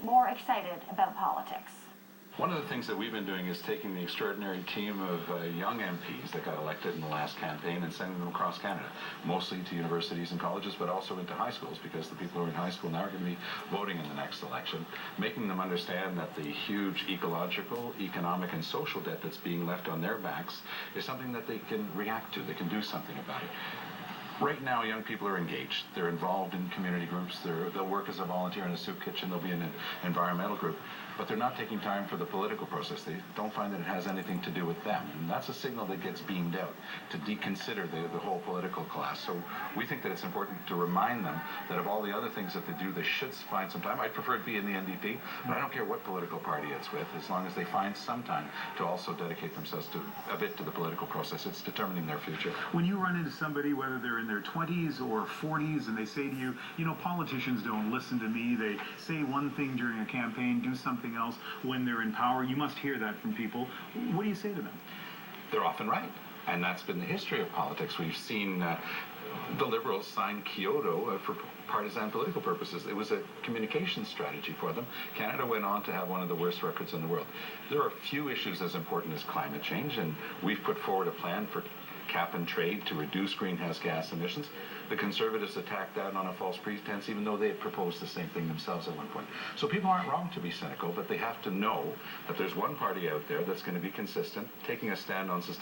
more excited about politics? One of the things that we've been doing is taking the extraordinary team of young MPs that got elected in the last campaign and sending them across Canada, mostly to universities and colleges, but also into high schools, because the people who are in high school now are going to be voting in the next election, making them understand that the huge ecological, economic, and social debt that's being left on their backs is something that they can react to, they can do something about it. Right now, young people are engaged. They're involved in community groups. They'll work as a volunteer in a soup kitchen. They'll be in an environmental group. But they're not taking time for the political process. They don't find that it has anything to do with them. And that's a signal that gets beamed out to deconsider the whole political class. So we think that it's important to remind them that of all the other things that they do, they should find some time. I'd prefer it be in the NDP, but I don't care what political party it's with, as long as they find some time to also dedicate themselves to a bit to the political process. It's determining their future. When you run into somebody, whether they're in their 20s or 40s, and they say to you, you know, politicians don't listen to me. They say one thing during a campaign, do something else when they're in power. You must hear that from people. What do you say to them? They're often right. And that's been the history of politics. We've seen the Liberals sign Kyoto for partisan political purposes. It was a communication strategy for them. Canada went on to have one of the worst records in the world. There are few issues as important as climate change, and we've put forward a plan for cap and trade to reduce greenhouse gas emissions. The Conservatives attacked that on a false pretense, even though they had proposed the same thing themselves at one point. So people aren't wrong to be cynical, but they have to know that there's one party out there that's going to be consistent, taking a stand on sustainability.